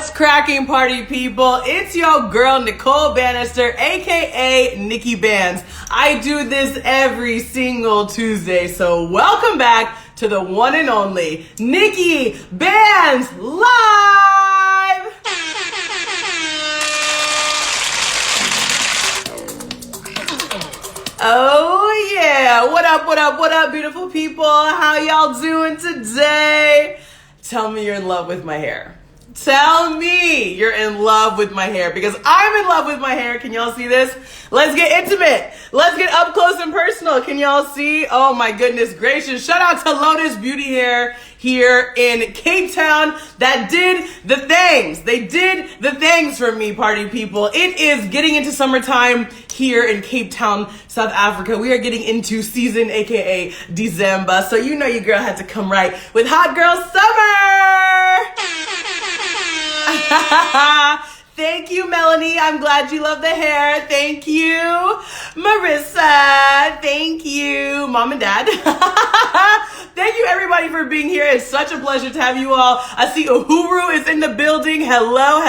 What's cracking, party people? It's your girl Nicole Banister, aka NIKKI BANZ. I do this every single Tuesday, so welcome back to the one and only NIKKI BANZ Live! Oh yeah, what up, beautiful people? How y'all doing today? Tell me you're in love with my hair. Tell me you're in love with my hair, because I'm in love with my hair. Can y'all see this? Let's get intimate. Let's get up close and personal. Can y'all see? Oh my goodness gracious. Shout out to Lotus Beauty Hair here in Cape Town that did the things. They did the things for me, party people. It is getting into summertime here in Cape Town, South Africa. We are getting into season, aka December. So you know your girl had to come right with Hot Girl Summer. Thank you, Melanie. I'm glad you love the hair. Thank you, Marissa. Thank you, Mom and Dad. Thank you, everybody, for being here. It's such a pleasure to have you all. I see Uhuru is in the building. Hello.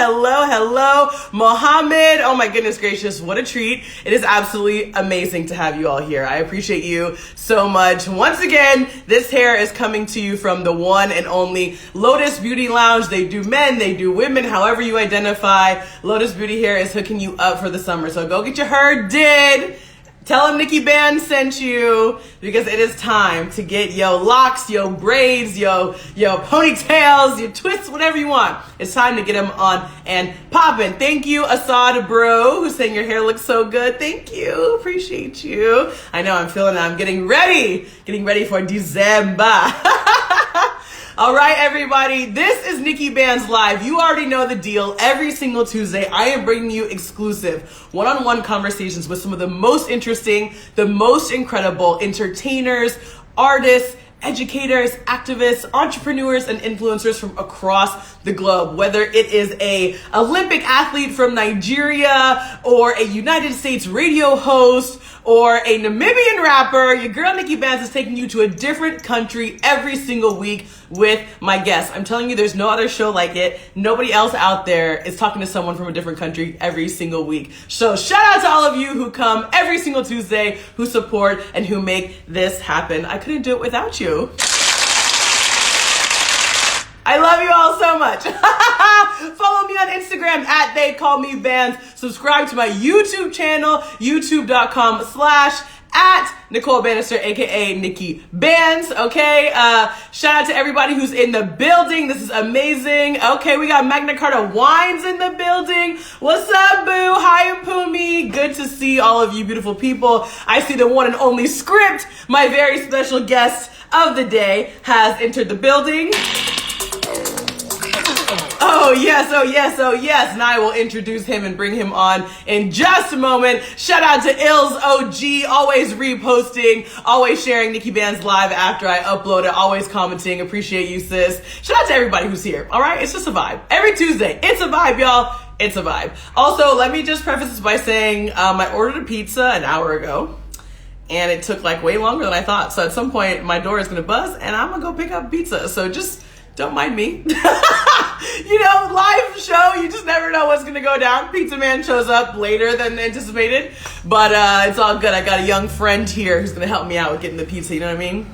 Mohammed. Oh my goodness gracious, what a treat. It is absolutely amazing to have you all here. I appreciate you so much. Once again, this hair is coming to you from the one and only Lotus Beauty Lounge. They do men, they do women, however you identify. Lotus Beauty Hair is hooking you up for the summer. So go get your hair did. Tell them NIKKI BANZ sent you, because it is time to get your locks, your braids, your ponytails, your twists, whatever you want. It's time to get them on and popping. Thank you, Assad Bro, who's saying your hair looks so good. Thank you. Appreciate you. I know I'm feeling that. I'm getting ready for December. All right, everybody, this is NIKKI BANZ Live. You already know the deal. Every single Tuesday, I am bringing you exclusive one-on-one conversations with some of the most interesting, the most incredible entertainers, artists, educators, activists, entrepreneurs, and influencers from across the globe. Whether it is a Olympic athlete from Nigeria, or a United States radio host, or a Namibian rapper, your girl NIKKI BANZ is taking you to a different country every single week with my guests. I'm telling you, there's no other show like it. Nobody else out there is talking to someone from a different country every single week. So shout out to all of you who come every single Tuesday, who support and who make this happen. I couldn't do it without you. I love you all so much. Follow me on Instagram at They Call Me Bands. Subscribe to my YouTube channel, youtube.com/ at Nicole Banister, aka NIKKI BANZ. Okay, shout out to everybody who's in the building. This is amazing. Okay, we got Magna Carta Wines in the building. What's up, boo? Hi, Pumi. Good to see all of you beautiful people. I see the one and only Skrypt, my very special guest of the day, has entered the building. Oh yes. And I will introduce him and bring him on in just a moment. Shout out to Ills OG, always reposting, always sharing NIKKI BANZ Live after I upload it, always commenting. Appreciate you, sis. Shout out to everybody who's here. All right, it's just a vibe. Every Tuesday, it's a vibe, y'all. It's a vibe. Also, let me just preface this by saying I ordered a pizza an hour ago, and it took like way longer than I thought. So at some point, my door is gonna buzz, and I'm gonna go pick up pizza. So just don't mind me. You know, live show, you just never know what's gonna go down. Pizza man shows up later than anticipated, but it's all good. I got a young friend here who's gonna help me out with getting the pizza, you know what I mean?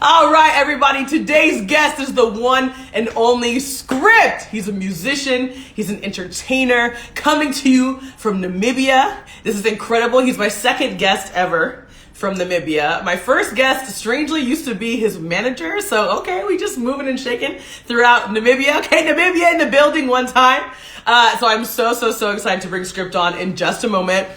All right, everybody, today's guest is the one and only Skrypt. He's a musician, he's an entertainer, coming to you from Namibia. This is incredible. He's my second guest ever from Namibia. My first guest, strangely, used to be his manager. So, okay, we just moving and shaking throughout Namibia. Okay, Namibia in the building one time. So I'm so excited to bring Skrypt on in just a moment.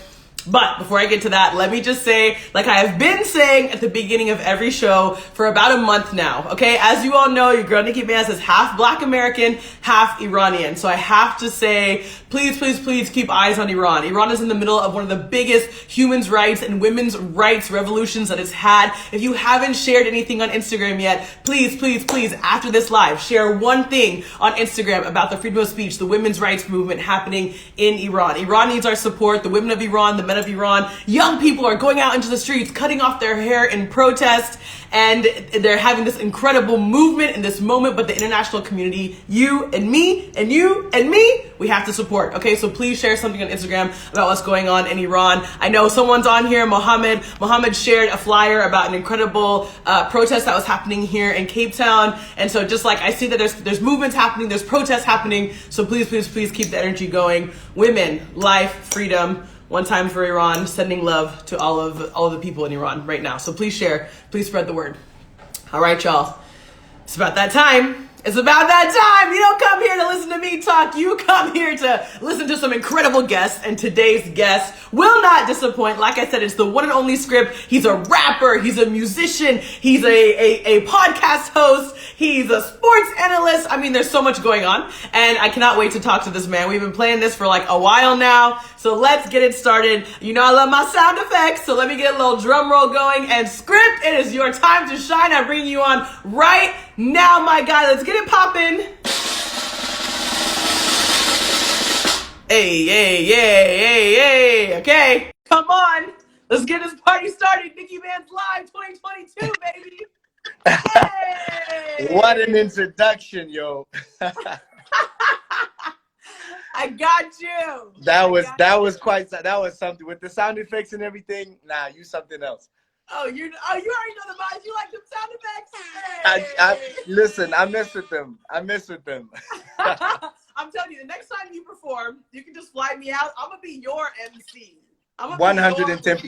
But before I get to that, let me just say, like I have been saying at the beginning of every show for about a month now, okay? As you all know, your girl NIKKI BANZ is half Black American, half Iranian. So I have to say, please keep eyes on Iran. Iran is in the middle of one of the biggest human rights and women's rights revolutions that it's had. If you haven't shared anything on Instagram yet, please, after this live, share one thing on Instagram about the freedom of speech, the women's rights movement happening in Iran. Iran needs our support. The women of Iran, the men of Iran. Young people are going out into the streets, cutting off their hair in protest, and they're having this incredible movement in this moment. But the international community, you and me, and you and me, we have to support. Okay, so please share something on Instagram about what's going on in Iran. I know someone's on here, Mohammed. Mohammed shared a flyer about an incredible protest that was happening here in Cape Town. And so just like I see that there's movements happening, there's protests happening. So please, please, please keep the energy going. Women, life, freedom. One time for Iran, sending love to all of the people in Iran right now. So please share, please spread the word. All right, y'all. It's about that time. It's about that time. You don't come here to listen to me talk. You come here to listen to some incredible guests. And today's guest will not disappoint. Like I said, it's the one and only Skrypt. He's a rapper. He's a musician. He's a podcast host. He's a sports analyst. I mean, there's so much going on. And I cannot wait to talk to this man. We've been playing this for like a while now. So let's get it started. You know I love my sound effects. So let me get a little drum roll going. And Skrypt, it is your time to shine. I'm bringing you on right now, my guy. Let's get it poppin'. Hey. Okay, come on. Let's get this party started. NIKKI BANZ Live 2022, baby. Hey. What an introduction, yo. I got you. That was something with the sound effects and everything. Nah, you something else. Oh, you already know the vibes. You like them sound effects? Hey. Listen, I mess with them. I'm telling you, the next time you perform, you can just fly me out. I'm gonna be your MC. 110.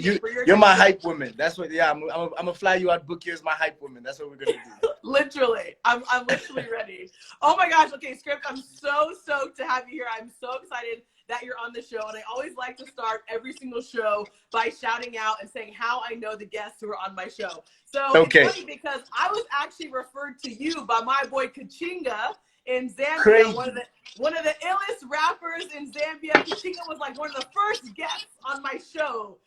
You're my hype woman. That's what. Yeah, I'm gonna fly you out. Book you as my hype woman. That's what we're gonna do. Literally, I'm literally ready. Oh my gosh. Okay, Skrypt, I'm so stoked to have you here. I'm so excited that you're on the show, and I always like to start every single show by shouting out and saying how I know the guests who are on my show. So okay. It's funny because I was actually referred to you by my boy Kachinga in Zambia, Crazy. one of the illest rappers in Zambia. Kachinga was like one of the first guests on my show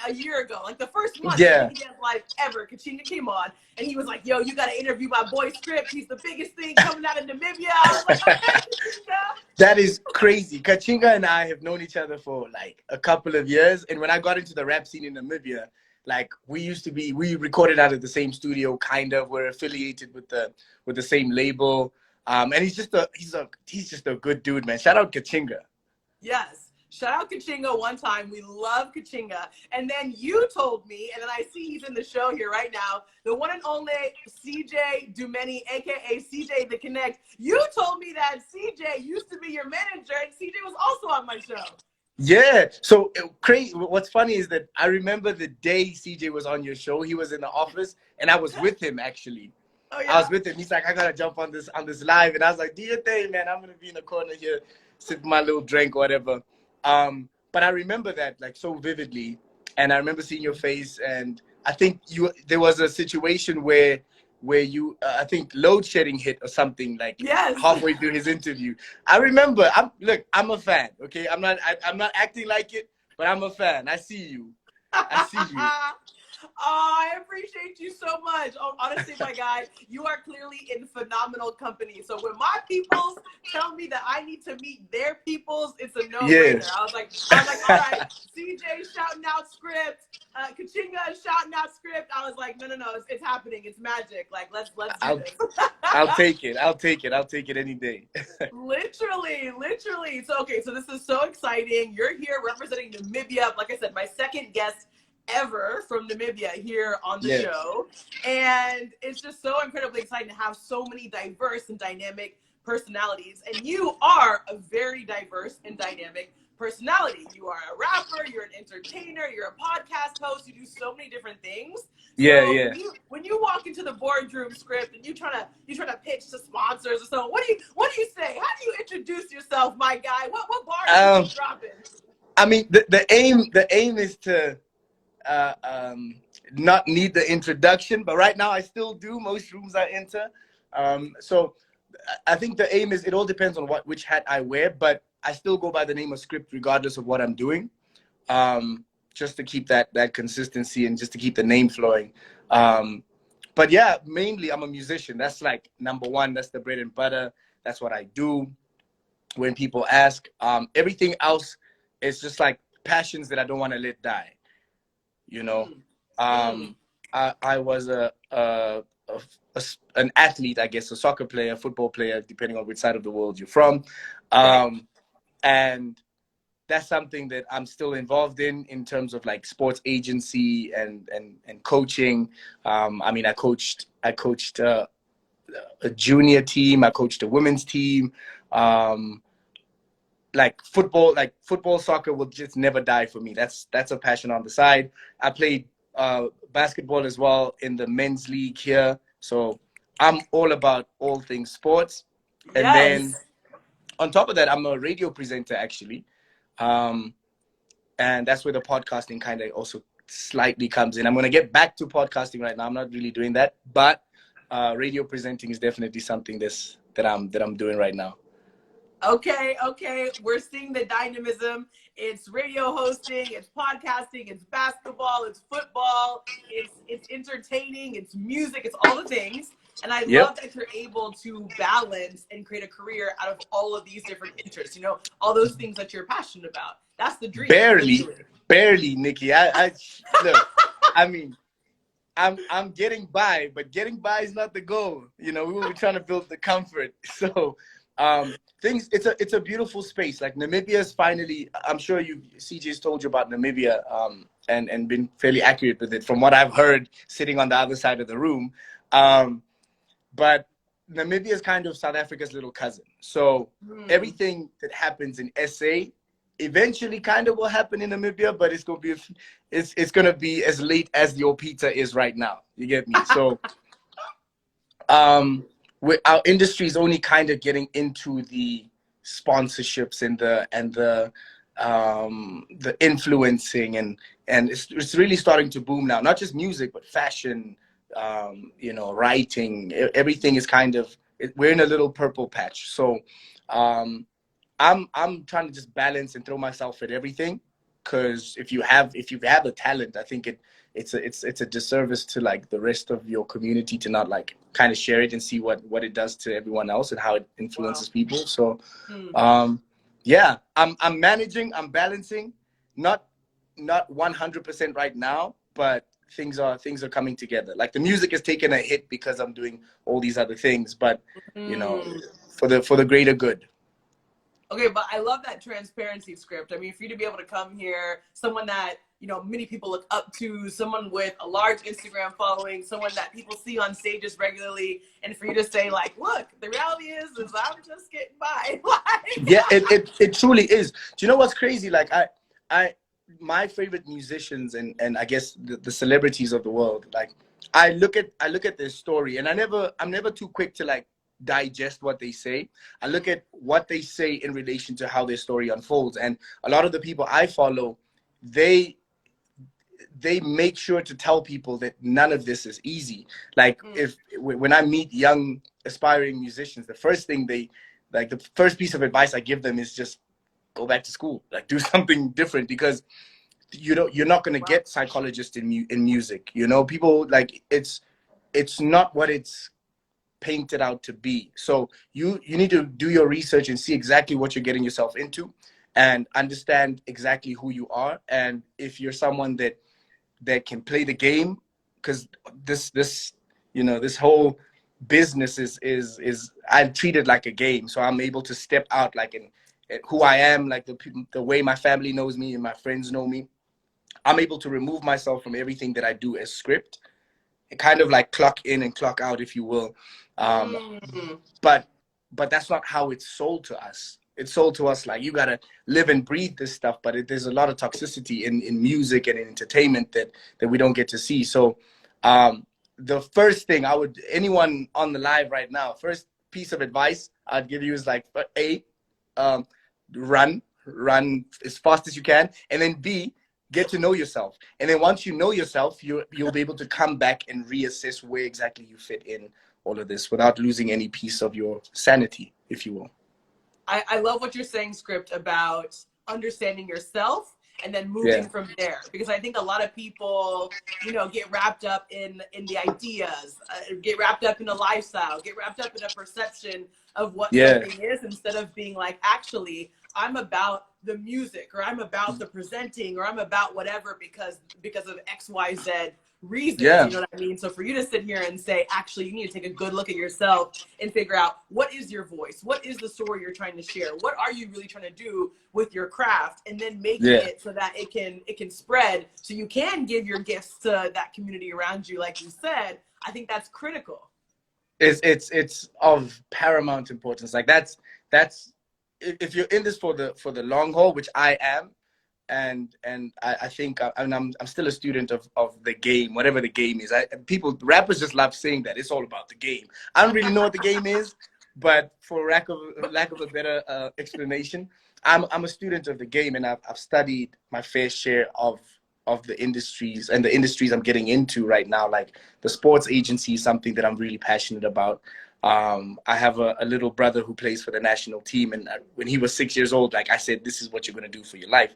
a year ago, like the first month of NIKKI BANZ Live ever. Kachinga came on and he was like, yo, you got to interview my boy Skrypt. He's the biggest thing coming out of Namibia. I was like, okay, Kachinga. That is crazy. Kachinga and I have known each other for like a couple of years. And when I got into the rap scene in Namibia, like we recorded out of the same studio, kind of. We're affiliated with the same label. And he's just a good dude, man. Shout out Kachinga. Yes. Shout out Kachinga one time. We love Kachinga. And then you told me, and then I see he's in the show here right now, the one and only CJ Dumeni, aka CJ the Connect. You told me that CJ used to be your manager, and CJ was also on my show. Yeah. So crazy. What's funny is that I remember the day CJ was on your show. He was in the office, and I was with him actually. Oh, yeah? I was with him. He's like, I gotta jump on this live, and I was like, do your thing, man. I'm gonna be in the corner here, sip my little drink or whatever. But I remember that like so vividly, and I remember seeing your face, and I think there was a situation where you I think load shedding hit or something like halfway through his interview. I remember. I'm a fan. Okay, I'm not acting like it, but I'm a fan. I see you. Oh, I appreciate you so much. Oh, honestly, my guy, you are clearly in phenomenal company. So when my peoples tell me that I need to meet their peoples, it's a no-brainer. I was like, all right, CJ shouting out Skrypt, Kachinga shouting out Skrypt. I was like, no, it's happening. It's magic. Like, let's do this. I'll take it. I'll take it any day. Literally. So, okay, so this is so exciting. You're here representing Namibia. Like I said, my second guest ever from Namibia here on the show, and it's just so incredibly exciting to have so many diverse and dynamic personalities, and you are a very diverse and dynamic personality. You are a rapper, you're an entertainer, you're a podcast host, you do so many different things. When you walk into the boardroom, Skrypt, and you try to pitch to sponsors or so, what do you say? How do you introduce yourself, my guy? What bars are you dropping? I mean, the aim is to not need the introduction, but right now I still do most rooms I enter. So I think the aim is, it all depends on which hat I wear, but I still go by the name of Skrypt regardless of what I'm doing, just to keep that consistency and just to keep the name flowing. But yeah, mainly I'm a musician. That's like number one. That's the bread and butter. That's what I do. When people ask, everything else is just like passions that I don't want to let die. You know, Mm. I was an athlete, I guess, a soccer player, football player, depending on which side of the world you're from. Right. And that's something that I'm still involved in terms of like sports agency and coaching. I mean, I coached a junior team. I coached a women's team. Like football, soccer will just never die for me. That's a passion on the side. I played basketball as well in the men's league here. So I'm all about all things sports. And then Yes. on top of that, I'm a radio presenter actually. And that's where the podcasting kind of also slightly comes in. I'm going to get back to podcasting right now. I'm not really doing that, but radio presenting is definitely something that I'm doing right now. Okay, we're seeing the dynamism. It's radio hosting, it's podcasting, it's basketball, it's football, it's entertaining, it's music, it's all the things. And I love that you're able to balance and create a career out of all of these different interests, you know, all those things that you're passionate about. That's the dream. Barely, Nikki. I look, I mean, I'm getting by, but getting by is not the goal. You know, we will be trying to build the comfort. So it's a beautiful space. Like Namibia is finally, I'm sure CJ's told you about Namibia and been fairly accurate with it from what I've heard sitting on the other side of the room. But Namibia is kind of South Africa's little cousin. So everything that happens in SA eventually kind of will happen in Namibia, but it's gonna be as late as your pizza is right now. You get me? So our industry is only kind of getting into the sponsorships and the influencing and it's really starting to boom now. Not just music, but fashion, you know, writing. Everything is kind of, we're in a little purple patch. So I'm trying to just balance and throw myself at everything, because if you have a talent, I think it's a disservice to like the rest of your community to not like kind of share it and see what it does to everyone else and how it influences people. So yeah, I'm managing, I'm balancing, not 100% right now, but things are coming together. Like the music has taken a hit because I'm doing all these other things, but you know, for the greater good. Okay, but I love that transparency, Skrypt. I mean, for you to be able to come here, someone that, you know, many people look up to, someone with a large Instagram following, someone that people see on stages regularly, and for you to say, like, look, the reality is I'm just getting by. Yeah, it truly is. Do you know what's crazy? Like my favorite musicians and I guess the celebrities of the world, like I look at their story, and I'm never too quick to like digest what they say. I look at what they say in relation to how their story unfolds, and a lot of the people I follow, they make sure to tell people that none of this is easy. Like when I meet young aspiring musicians, the first piece of advice I give them is just go back to school, like do something different, because you're not going to get psychologists in music. You know, people like it's not what it's painted out to be. So you need to do your research and see exactly what you're getting yourself into and understand exactly who you are. And if you're someone that can play the game, because this you know, this whole business is I treat it like a game. So I'm able to step out like in who I am, like the way my family knows me and my friends know me. I'm able to remove myself from everything that I do as Skrypt, kind of like clock in and clock out, if you will. But that's not how it's sold to us. It's sold to us like you gotta live and breathe this stuff, but there's a lot of toxicity in music and in entertainment that we don't get to see. So the first thing anyone on the live right now, first piece of advice I'd give you is like, A, run as fast as you can, and then B, get to know yourself. And then once you know yourself, you'll be able to come back and reassess where exactly you fit in all of this without losing any piece of your sanity, if you will. I love what you're saying, Skrypt, about understanding yourself and then moving from there, because I think a lot of people, you know, get wrapped up in the ideas, get wrapped up in a lifestyle, get wrapped up in a perception of what Yeah. something is, instead of being like, actually, I'm about the music, or I'm about the presenting, or I'm about whatever because of XYZ reasons. Yeah. You know what I mean? So for you to sit here and say, actually, you need to take a good look at yourself and figure out, what is your voice? What is the story you're trying to share? What are you really trying to do with your craft? And then making Yeah. it so that it can spread, so you can give your gifts to that community around you, like you said. I think that's critical. It's of paramount importance. Like that's if you're in this for the long haul, which I am, and I think I'm still a student of the game, whatever the game is. Rappers just love saying that it's all about the game. I don't really know what the game is, but for lack of a better explanation, I'm a student of the game, and I've studied my fair share of the industries, and the industries I'm getting into right now. Like the sports agency is something that I'm really passionate about. I have a little brother who plays for the national team, and when he was 6 years old, like I said, this is what you're going to do for your life.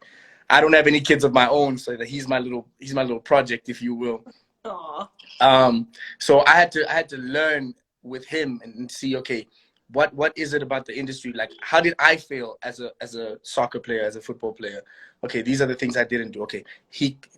I don't have any kids of my own, so that he's my little project, if you will. Aww. So I had to learn with him and see, okay, what is it about the industry? Like, how did I fail as a soccer player, as a football player? Okay, these are the things I didn't do. Okay,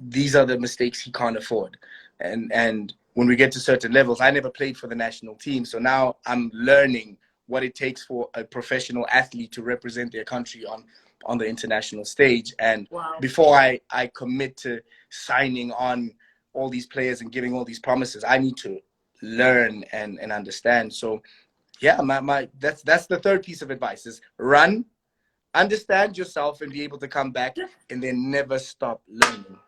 these are the mistakes he can't afford. And when we get to certain levels, I never played for the national team, so now I'm learning what it takes for a professional athlete to represent their country on the international stage. And Wow. before I commit to signing on all these players and giving all these promises, I need to learn and understand. So yeah, that's the third piece of advice is run, understand yourself, and be able to come back, and then never stop learning.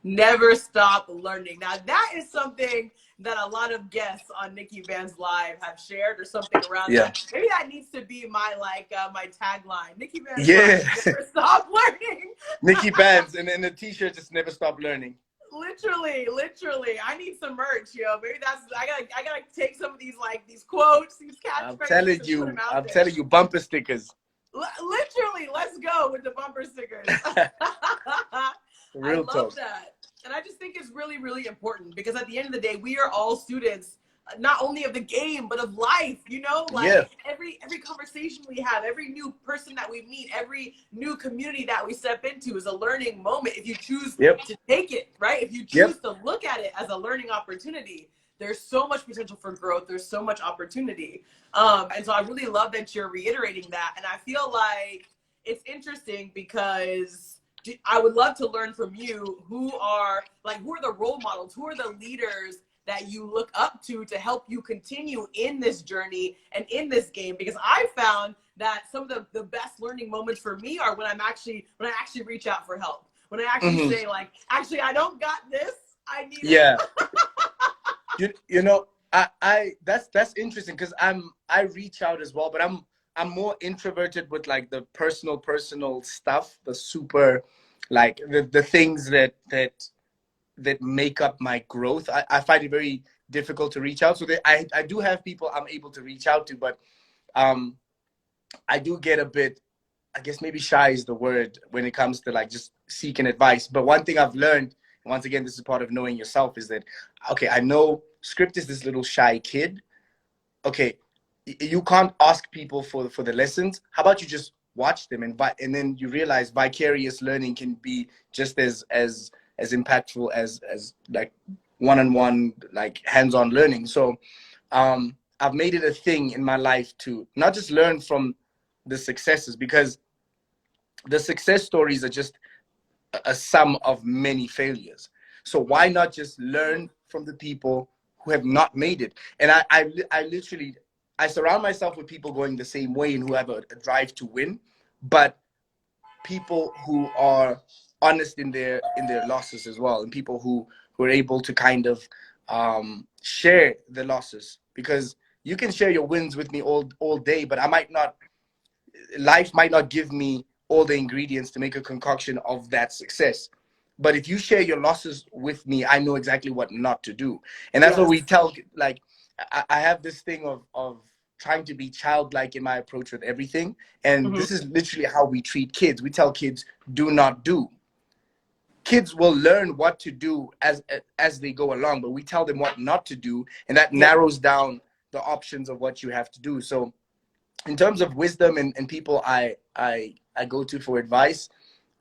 Never stop learning. Now that is something that a lot of guests on NIKKI BANZ Live have shared, or something around that. Maybe that needs to be my my tagline. NIKKI BANZ Live, never stop learning. NIKKI BANZ, and then the t-shirt, just never stop learning. Literally. I need some merch, yo. Maybe I gotta take some of these quotes, these catchphrases. I'm telling you, bumper stickers. Literally, let's go with the bumper stickers. Real I love that. And I just think it's really, really important, because at the end of the day, we are all students, not only of the game, but of life, you know? Every conversation we have, every new person that we meet, every new community that we step into is a learning moment, if you choose to take it, right? If you choose to look at it as a learning opportunity. There's so much potential for growth. There's so much opportunity. And so I really love that you're reiterating that. And I feel like it's interesting, because I would love to learn from you, who are the role models, who are the leaders that you look up to help you continue in this journey and in this game? Because I found that some of the best learning moments for me are when I actually reach out for help, when I actually say actually, I don't got this, I need help. you know, I that's interesting, because I reach out as well, but I'm more introverted with the personal stuff, the super the things that make up my growth. I find it very difficult to reach out. So I do have people I'm able to reach out to, but I do get a bit, I guess maybe shy is the word, when it comes to just seeking advice. But one thing I've learned, once again, this is part of knowing yourself, is that, okay, I know Skrypt is this little shy kid. Okay, you can't ask people for the lessons. How about you just watch them, and then you realize vicarious learning can be just as impactful as one-on-one hands-on learning. So I've made it a thing in my life to not just learn from the successes, because the success stories are just a sum of many failures. So why not just learn from the people who have not made it? And I literally surround myself with people going the same way and who have a drive to win, but people who are honest in their losses as well, and people who are able to kind of share the losses. Because you can share your wins with me all day, but life might not give me all the ingredients to make a concoction of that success. But if you share your losses with me, I know exactly what not to do. And that's what we tell, I have this thing of trying to be childlike in my approach with everything. And this is literally how we treat kids. We tell kids, do not do. Kids will learn what to do as they go along, but we tell them what not to do. And that narrows down the options of what you have to do. So in terms of wisdom and people I go to for advice,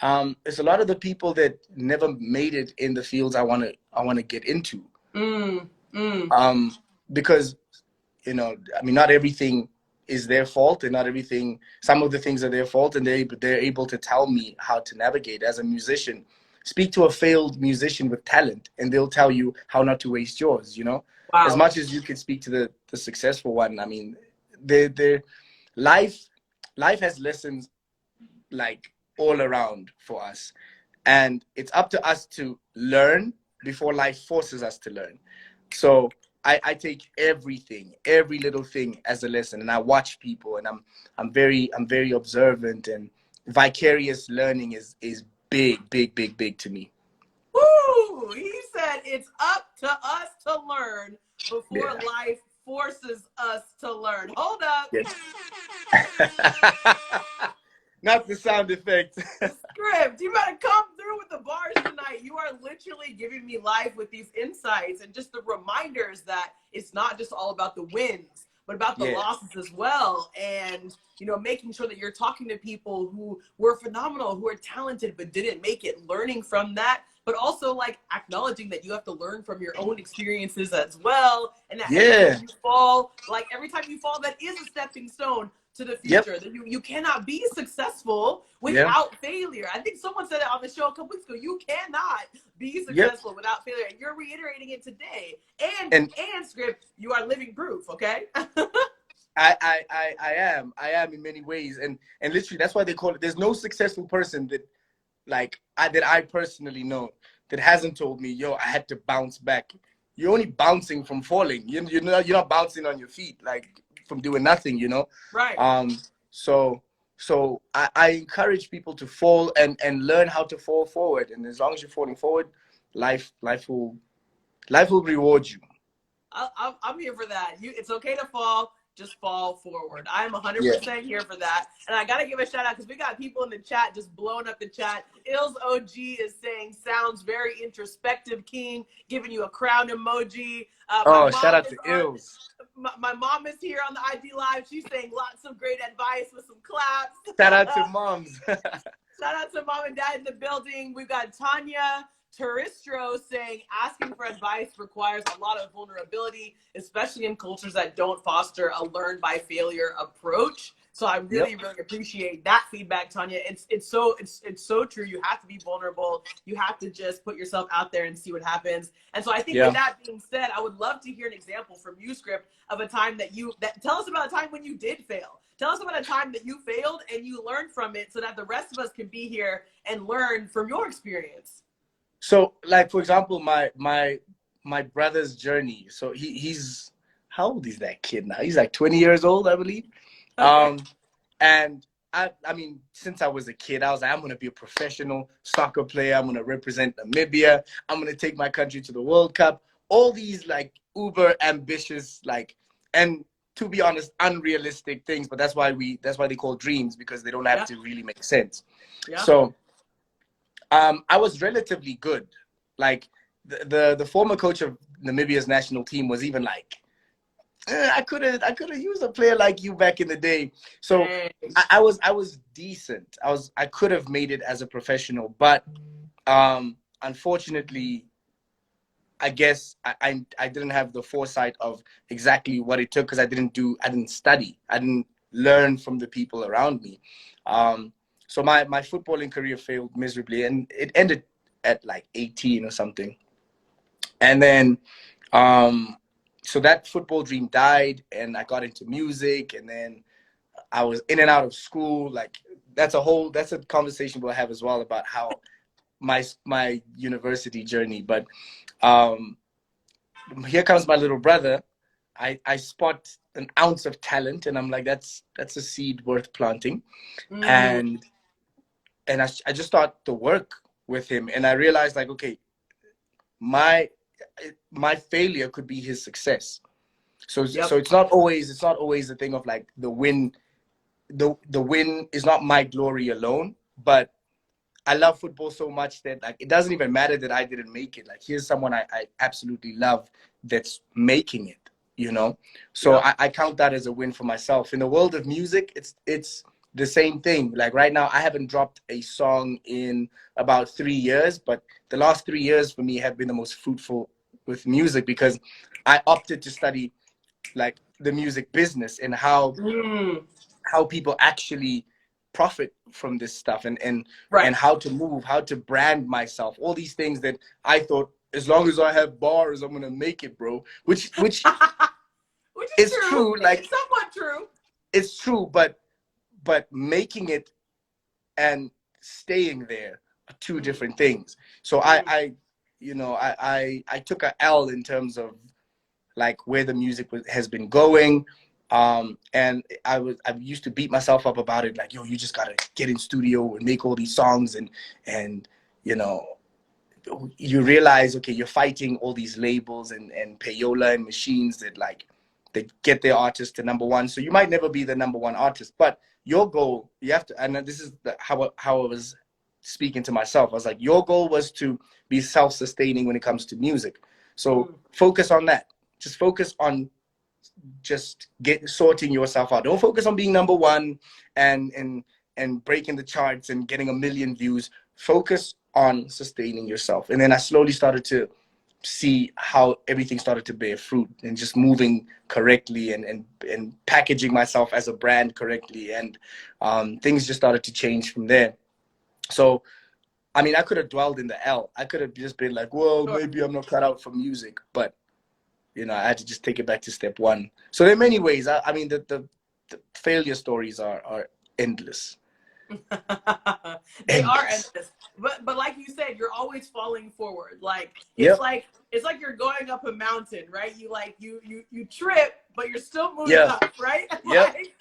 it's a lot of the people that never made it in the fields I want to get into. Because, you know, I mean, not everything is their fault, and not everything, some of the things are their fault, and they're able to tell me how to navigate. As a musician, speak to a failed musician with talent and they'll tell you how not to waste yours, you know. Wow. As much as you can speak to the successful one. I mean, they're life has lessons like all around for us, and it's up to us to learn before life forces us to learn. So I take everything, every little thing as a lesson, and I watch people, and I'm very observant, and vicarious learning is big to me. Woo! He said it's up to us to learn before life forces us to learn. Hold up. Yes. Not the sound effect. Skrypt, you better come through with the bars tonight. You are literally giving me life with these insights and just the reminders that it's not just all about the wins, but about the losses as well. And, you know, making sure that you're talking to people who were phenomenal, who are talented, but didn't make it, learning from that, but also like acknowledging that you have to learn from your own experiences as well. And that every time you fall, like every time you fall, that is a stepping stone to the future. That you cannot be successful without failure. I think someone said it on the show a couple weeks ago. You cannot be successful without failure. And you're reiterating it today. And Skrypt, you are living proof, okay? I am in many ways. And literally that's why they call it, there's no successful person that that I personally know that hasn't told me, yo, I had to bounce back. You're only bouncing from falling. You're not bouncing on your feet, like from doing nothing, you know? Right. So I encourage people to fall and learn how to fall forward. And as long as you're falling forward, life will reward you. I'm here for that. It's okay to fall. Just fall forward. I'm 100% here for that. And I got to give a shout out because we got people in the chat just blowing up the chat. Ills OG is saying, sounds very introspective, King, giving you a crown emoji. Shout out to Ills. My mom is here on the IG Live. She's saying lots of great advice with some claps. Shout out to moms. Shout out to mom and dad in the building. We've got Tanya Turistro saying asking for advice requires a lot of vulnerability, especially in cultures that don't foster a learn by failure approach. So I really appreciate that feedback, Tanya. It's so true. You have to be vulnerable. You have to just put yourself out there and see what happens. And so I think with that being said, I would love to hear an example from you, Skrypt, of a time tell us about a time when you did fail. Tell us about a time that you failed and you learned from it so that the rest of us can be here and learn from your experience. So, like, for example, my brother's journey. So he's, how old is that kid now? He's like 20 years old, I believe. Okay. And I mean, since I was a kid, I was like, I'm going to be a professional soccer player. I'm going to represent Namibia. I'm going to take my country to the World Cup. All these like uber ambitious, like, and to be honest, unrealistic things. But that's why they call dreams, because they don't have to really make sense. Yeah. So I was relatively good. Like the former coach of Namibia's national team was even like, I could have used a player like you back in the day. So I was decent. I could have made it as a professional, but unfortunately, I guess I didn't have the foresight of exactly what it took, because I didn't study. I didn't learn from the people around me. So my footballing career failed miserably, and it ended at like 18 or something. And then, so that football dream died, and I got into music, and then I was in and out of school. Like that's a conversation we'll have as well about how my university journey. But here comes my little brother. I spot an ounce of talent, and I'm like, that's a seed worth planting. And I just start to work with him, and I realized, like, okay, my failure could be his success. So it's not always the thing of like the win. The win is not my glory alone, but I love football so much that like it doesn't even matter that I didn't make it. Like, here's someone I absolutely love that's making it. you know. So I count that as a win for myself. In the world of music, it's the same thing. Like right now, I haven't dropped a song in about 3 years, but the last 3 years for me have been the most fruitful with music, because I opted to study like the music business and how people actually profit from this stuff, and how to move, how to brand myself, all these things that I thought, as long as I have bars, I'm gonna make it, bro. Which which is true. Like, it's somewhat true. It's true, but making it and staying there are two different things. So I took a L in terms of like where the music has been going. And I used to beat myself up about it, like, yo, you just gotta get in studio and make all these songs, and you know, you realize, okay, you're fighting all these labels and payola and machines that like they get their artist to #1. So you might never be the #1 artist, but your goal, you have to, and this is how I was speaking to myself. I was like, your goal was to be self-sustaining when it comes to music. So focus on that. Just focus on just sorting yourself out. Don't focus on being #1 and breaking the charts and getting 1 million views. Focus on sustaining yourself. And then I slowly started to see how everything started to bear fruit, and just moving correctly and packaging myself as a brand correctly, and things just started to change from there. So I mean, I could have dwelled in the L. I could have just been like, well, maybe I'm not cut out for music, but you know, I had to just take it back to step one. So there are many ways. I mean, the failure stories are endless. They are endless. But like you said, you're always falling forward. Like it's like you're going up a mountain, right? You trip, but you're still moving up, right? Like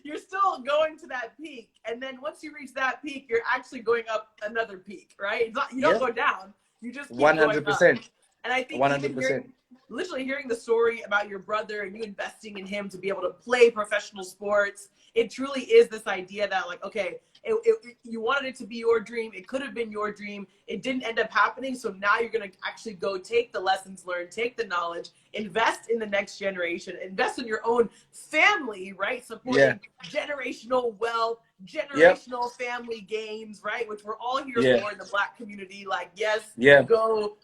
you're still going to that peak, and then once you reach that peak, you're actually going up another peak, right? It's not, you don't go down. You just keep 100%. Going up. And I think 100%. Literally hearing the story about your brother and you investing in him to be able to play professional sports, it truly is this idea that, like, okay, you wanted it to be your dream. It could have been your dream. It didn't end up happening. So now you're going to actually go take the lessons learned, take the knowledge, invest in the next generation, invest in your own family, right? Supporting generational wealth, generational family games, right? Which we're all here for in the Black community. Like, go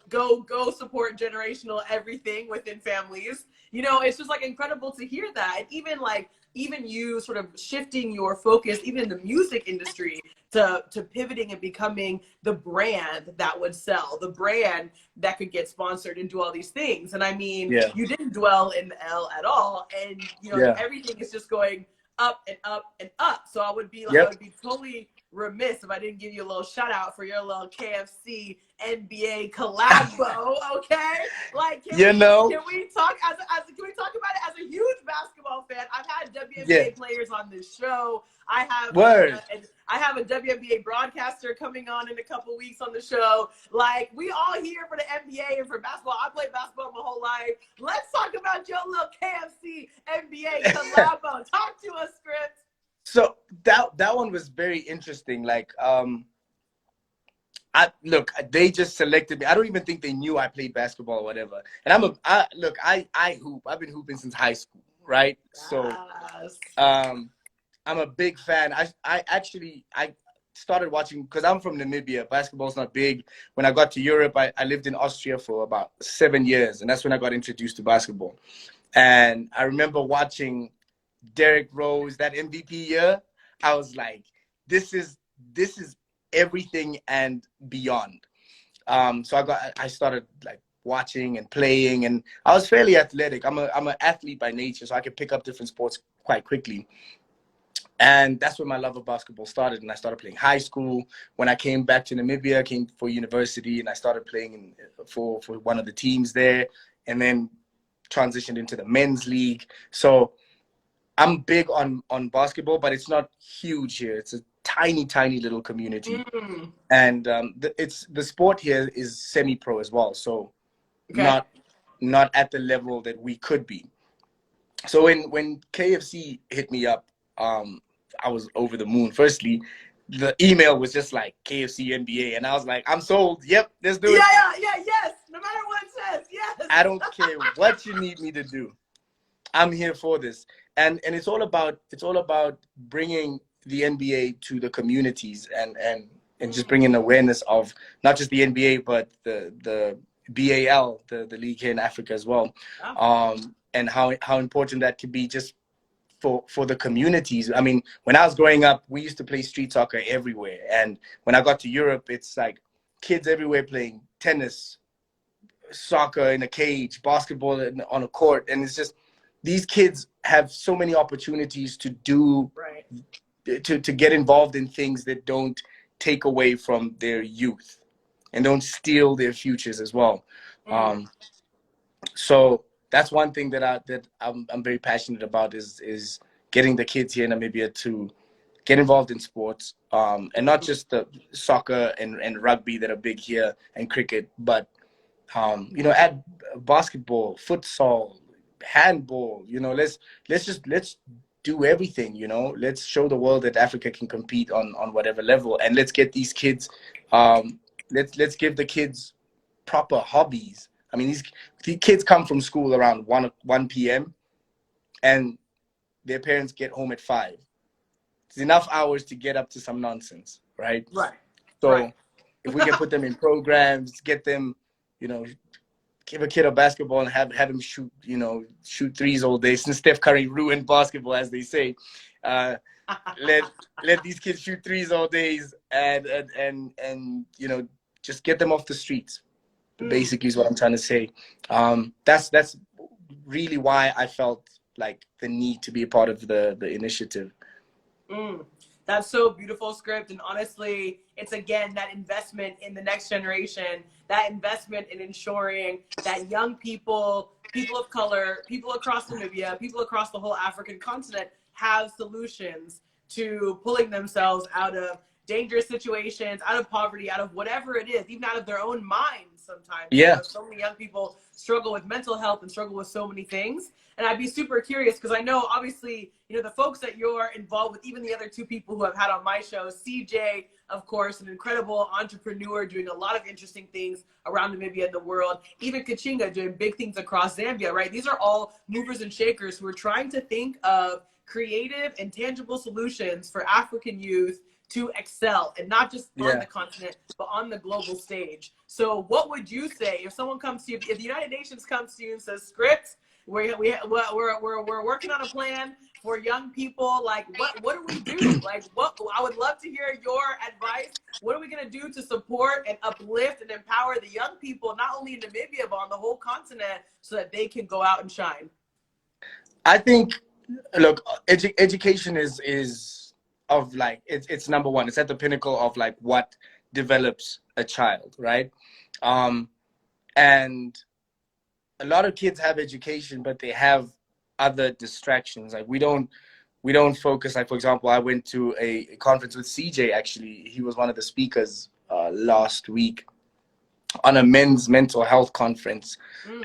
support generational everything within families. You know, it's just like incredible to hear that. And even you sort of shifting your focus, even in the music industry, to pivoting and becoming the brand that would sell, the brand that could get sponsored and do all these things. And I mean, you didn't dwell in the L at all. And, you know, everything is just going up and up and up. So I would be like, I would be totally remiss if I didn't give you a little shout out for your little KFC NBA collabo, okay? Like, can we talk about it as a huge basketball fan? I've had WNBA players on this show. I have a WNBA broadcaster coming on in a couple weeks on the show. Like, we all here for the NBA and for basketball. I played basketball my whole life. Let's talk about your little KFC NBA collabo. Talk to us, Skrypt. So that one was very interesting. Like, they just selected me. I don't even think they knew I played basketball or whatever. And I hoop. I've been hooping since high school, right? So, I'm a big fan. I started watching, because I'm from Namibia. Basketball's not big. When I got to Europe, I lived in Austria for about 7 years, and that's when I got introduced to basketball. And I remember watching Derrick Rose, that MVP year. I was like, this is everything and beyond. So I started like watching and playing, and I was fairly athletic. I'm an athlete by nature, so I could pick up different sports quite quickly. And that's when my love of basketball started, and I started playing high school. When I came back to Namibia, I came for university, and I started playing for one of the teams there, and then transitioned into the men's league. So I'm big on basketball, but it's not huge here. It's a tiny little community. And the sport here is semi-pro as well, so not at the level that we could be. So when KFC hit me up, I was over the moon. Firstly, the email was just like KFC NBA, and I was like, I'm sold. Yep, let's do it. Yes. No matter what it says, yes. I don't care what you need me to do. I'm here for this. And it's all about bringing the NBA to the communities, and just bringing awareness of not just the NBA, but the BAL, the league here in Africa as well. And how important that could be just for the communities. I mean, when I was growing up, we used to play street soccer everywhere. And when I got to Europe, it's like kids everywhere playing tennis, soccer in a cage, basketball on a court. And it's just, these kids have so many opportunities to do, to get involved in things that don't take away from their youth and don't steal their futures as well. So that's one thing that I'm very passionate about, is getting the kids here in Namibia to get involved in sports, and not just the soccer and rugby that are big here, and cricket, but add basketball, futsal, handball. Let's do everything. Let's show the world that Africa can compete on whatever level, and let's get these kids. Let's give the kids proper hobbies. I mean, these kids come from school around 1 p.m. and their parents get home at 5. It's enough hours to get up to some nonsense, right? So if we can put them in programs, get them, give a kid a basketball and have him shoot threes all day, since Steph Curry ruined basketball, as they say. Let these kids shoot threes all days, and just get them off the streets. Basically is what I'm trying to say. That's really why I felt like the need to be a part of the initiative. That's so beautiful, Skrypt. And honestly, it's again that investment in the next generation, that investment in ensuring that young people, people of color, people across Namibia, people across the whole African continent have solutions to pulling themselves out of dangerous situations, out of poverty, out of whatever it is, even out of their own minds sometimes. So many young people struggle with mental health and struggle with so many things. And I'd be super curious, because I know obviously, the folks that you're involved with, even the other 2 people who I've had on my show, CJ, of course, an incredible entrepreneur doing a lot of interesting things around Namibia and the world. Even Kachinga doing big things across Zambia, right? These are all movers and shakers who are trying to think of creative and tangible solutions for African youth to excel, and not just on the continent, but on the global stage. So what would you say if someone comes to you, if the United Nations comes to you and says, Skrypt, we're working on a plan for young people, like what do we do? Like, I would love to hear your advice. What are we going to do to support and uplift and empower the young people, not only in Namibia, but on the whole continent, so that they can go out and shine? I think, look, education is of like, it's number one. It's at the pinnacle of like what develops a child, right? And a lot of kids have education, but they have other distractions. Like we don't focus. Like, for example, I went to a conference with CJ. Actually, he was one of the speakers last week on a men's mental health conference.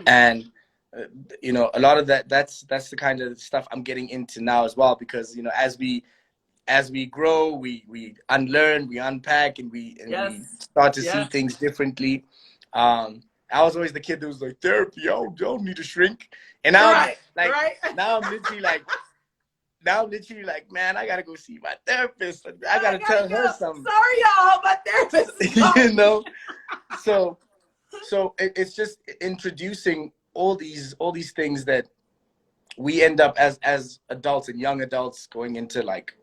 And a lot of that's the kind of stuff I'm getting into now as well, because as we grow, we unlearn, we unpack, and we start to see things differently. I was always the kid that was like, therapy, I don't need to shrink. And now now I'm literally like, man, I gotta go see my therapist. I gotta tell her something. Sorry, y'all, my therapist. So it's just introducing all these things that we end up as adults and young adults going into like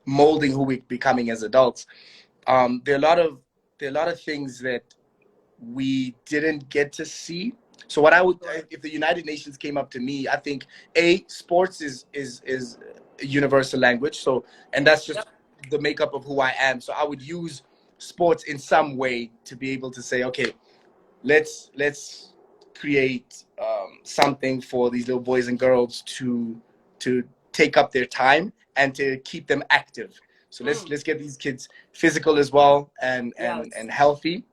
molding who we're becoming as adults. There are a lot of things that we didn't get to see. So what I would, if the United Nations came up to me, I think sports is a universal language. So, and that's just the makeup of who I am. So I would use sports in some way to be able to say, okay, let's create something for these little boys and girls to take up their time and to keep them active. So let's get these kids physical as well and healthy.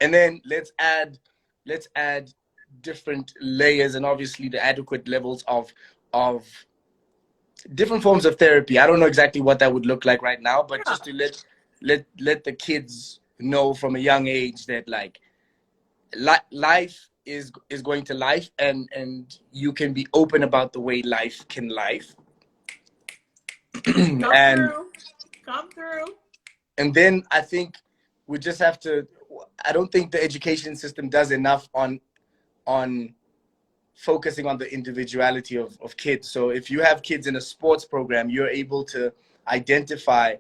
And then let's add different layers and obviously the adequate levels of different forms of therapy. I don't know exactly what that would look like right now, but just to let the kids know from a young age that like life is going to life, and you can be open about the way life can life. Come and through. Come through. and then I think we just have to, I don't think the education system does enough on focusing on the individuality of kids. So if you have kids in a sports program, you're able to identify,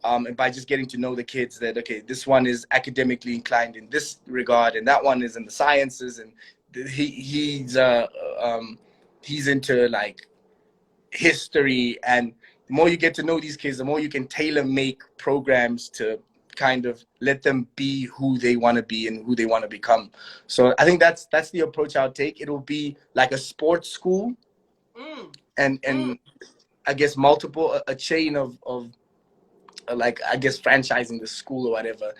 and by just getting to know the kids, that, okay, this one is academically inclined in this regard, and that one is in the sciences, and he's into like history. And the more you get to know these kids, the more you can tailor make programs to kind of let them be who they want to be and who they want to become. So I think that's the approach I'll take. It'll be like a sports school, and I guess multiple, a chain of like, I guess, franchising the school or whatever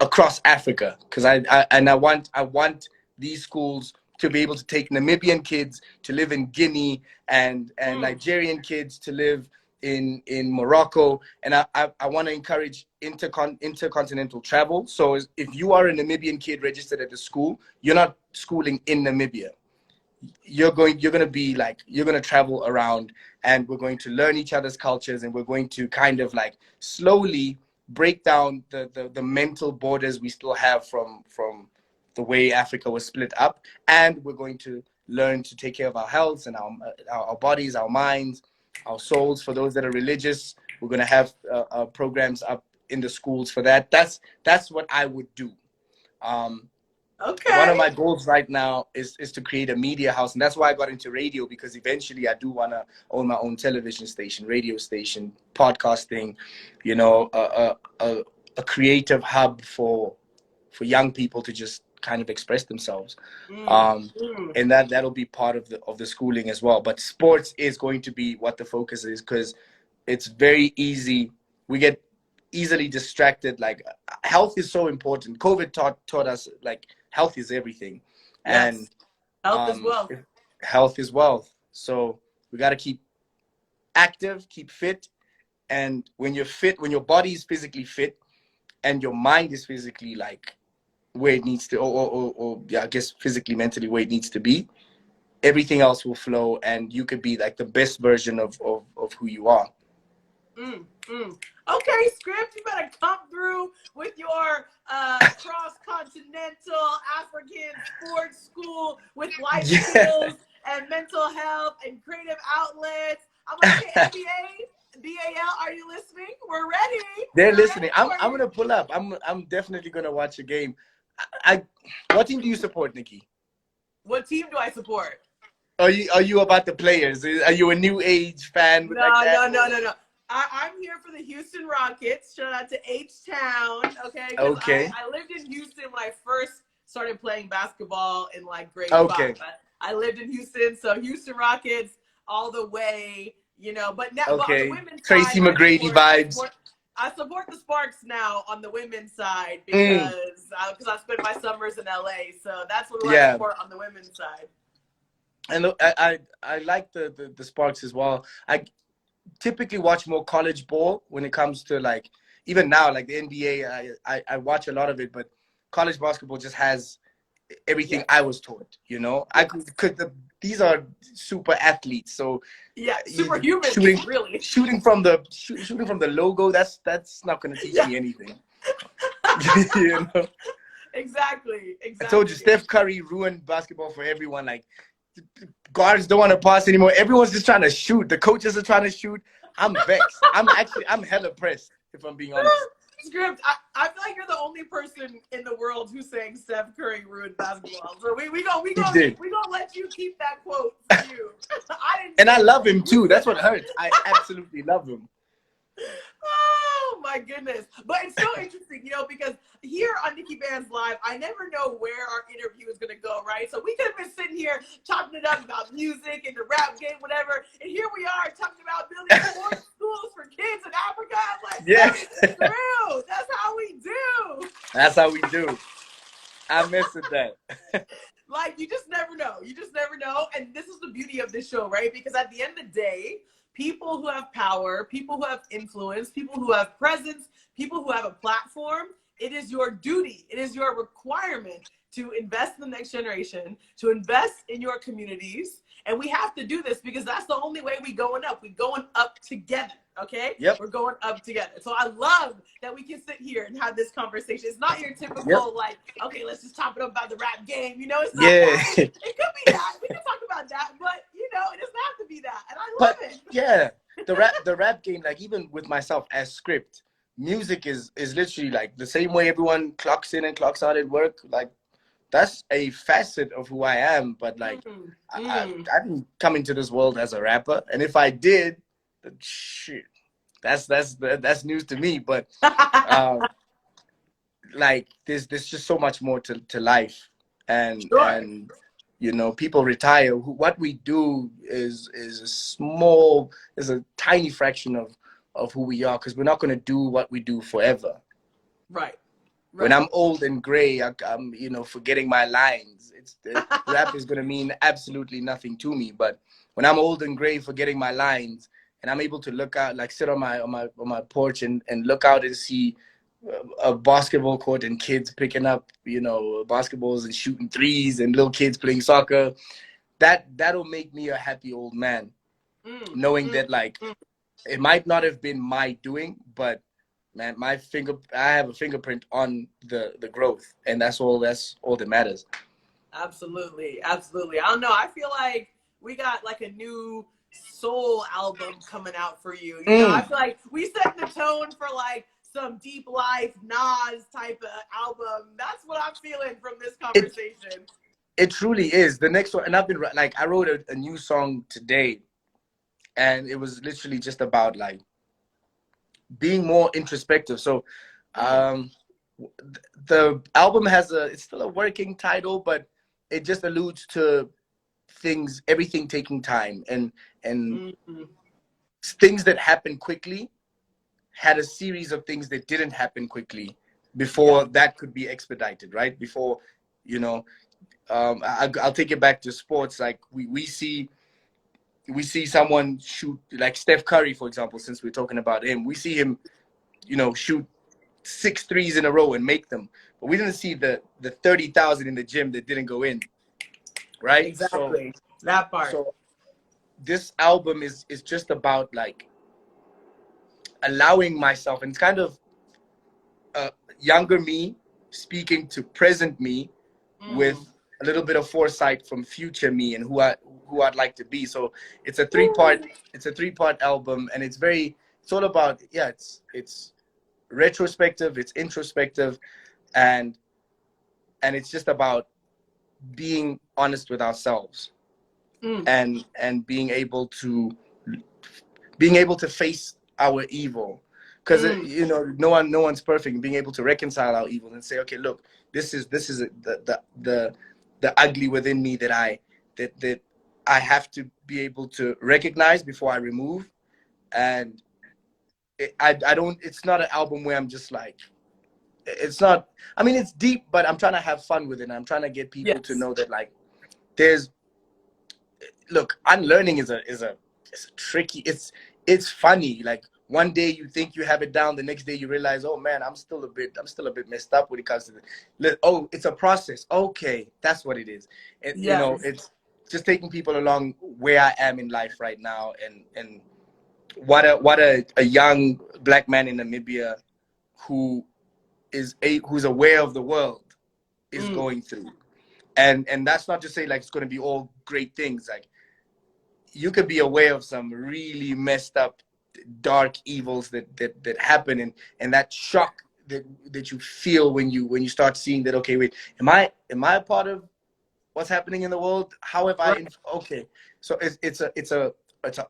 across Africa, because I want these schools to be able to take Namibian kids to live in Guinea, and Nigerian kids to live in Morocco, and I want to encourage intercontinental travel. So if you are a Namibian kid registered at the school, you're not schooling in Namibia. You're going to travel around, and we're going to learn each other's cultures, and we're going to kind of like slowly break down the mental borders we still have from the way Africa was split up. And we're going to learn to take care of our health and our bodies, our minds, our souls. For those that are religious, we're going to have programs up in the schools for that. That's what I would do. Okay. One of my goals right now is to create a media house, and that's why I got into radio, because eventually I do want to own my own television station, radio station, podcasting, you know, a creative hub for young people to just kind of express themselves. And that'll be part of the schooling as well. But sports is going to be what the focus is, because it's very easy. We get easily distracted. Like, health is so important. COVID taught us, like, health is everything. Yes. And health is wealth. Health is wealth. So we got to keep active, keep fit. And when you're fit, when your body is physically fit and your mind is physically like where it needs to, or yeah, I guess physically, mentally where it needs to be, everything else will flow, and you could be like the best version of who you are. Okay, Skrypt, you better come through with your cross-continental African sports school with life skills and mental health and creative outlets. I'm going to say NBA, BAL, are you listening? We're ready. They're listening. I'm going to pull up. I'm definitely going to watch a game. What team do you support, Nikki? What team do I support? Are you about the players? Are you a new age fan? No. I'm here for the Houston Rockets. Shout out to H-Town. Okay. I lived in Houston when I first started playing basketball in like grade 5. I lived in Houston, so Houston Rockets all the way, you know. But now, but on the women's Tracy side, McGrady vibes. I support the Sparks now on the women's side because I spent my summers in LA. So that's what I support on the women's side. And I like the Sparks as well. I typically watch more college ball when it comes to, like, even now, like the NBA, I watch a lot of it, but college basketball just has everything I was taught, you know. These are super athletes, so superhuman, really. Shooting from the logo, that's not going to teach me anything. You know? Exactly. I told you, Steph Curry ruined basketball for everyone. Like, guards don't want to pass anymore. Everyone's just trying to shoot. The coaches are trying to shoot. I'm vexed. I'm hella pressed, if I'm being honest. Skrypt, I feel like you're the only person in the world who's saying Steph Curry ruined basketball. So we gonna let you keep that quote for you. I love him too. That's what hurts. I absolutely love him. Oh my goodness. But it's so interesting, you know, because here on NIKKI BANZ Live, I never know where our interview is going to go, right? So we could have been sitting here chopping it up about music and the rap game, whatever. And here we are talking about building sports schools for kids in Africa. I'm like, that's true. That's how we do. That's how we do. I miss it that. Like, you just never know. You just never know. And this is the beauty of this show, right? Because at the end of the day, people who have power, people who have influence, people who have presence, people who have a platform, it is your duty, it is your requirement to invest in the next generation, to invest in your communities. And we have to do this because that's the only way we going up. We're going up together. Okay? Yep. We're going up together. So I love that we can sit here and have this conversation. It's not your typical, Yep. like, okay, let's just talk about the rap game. You know, it's not Yeah. that. It could be that. We can talk about that, but you know, it doesn't have to be that. And I love it. Yeah, the rap game, like even with myself as Skrypt, music is literally like the same way everyone clocks in and clocks out at work. Like that's a facet of who I am. But like I didn't come into this world as a rapper, and if I did, then shit, that's news to me. But like there's just so much more to life, and Sure. and you know, people retire. What we do is a tiny fraction of who we are, because we're not going to do what we do forever. Right. When I'm old and gray, I'm you know, forgetting my lines. Rap is going to mean absolutely nothing to me. But when I'm old and gray, forgetting my lines, and I'm able to look out, like sit on my porch and look out and see a basketball court and kids picking up, you know, basketballs and shooting threes and little kids playing soccer, that'll make me a happy old man, knowing that like it might not have been my doing, but man, I have a fingerprint on the growth, and that's all that matters. Absolutely. Absolutely. I don't know. I feel like we got like a new soul album coming out for you. You know, I feel like we set the tone for like some deep life Nas type of album. That's what I'm feeling from this conversation. It truly is. The next one, and I've been like, I wrote a new song today, and it was literally just about like being more introspective. So the album it's still a working title, but it just alludes to everything taking time, and things that happen quickly had a series of things that didn't happen quickly before that could be expedited, right? Before, you know, I'll take it back to sports. Like we see someone shoot, like Steph Curry, for example, since we're talking about him. We see him, you know, shoot 6 threes in a row and make them. But we didn't see the 30,000 in the gym that didn't go in, right? Exactly. So, that part. So this album is just about like allowing myself, and it's kind of younger me speaking to present me with a little bit of foresight from future me and who I'd like to be. So it's a three-part album, and it's all about, it's retrospective, it's introspective, and it's just about being honest with ourselves and being able to face our evil, because you know, no one's perfect. Being able to reconcile our evil and say, okay, look, this is the ugly within me that I have to be able to recognize before I remove. And it's not an album where I'm just like, it's not, I mean, it's deep, but I'm trying to have fun with it, and I'm trying to get people to know that like look, unlearning is a tricky, it's funny. Like one day you think you have it down, the next day you realize, oh man, I'm still a bit messed up when it comes to oh, it's a process. Okay, that's what it is. And you know, it's just taking people along where I am in life right now, and what a young black man in Namibia who's aware of the world is going through. And that's not to say like it's going to be all great things. Like you could be aware of some really messed up, dark evils that happen, and that shock that you feel when you start seeing that, okay, wait, am I a part of what's happening in the world? How have I okay. So it's an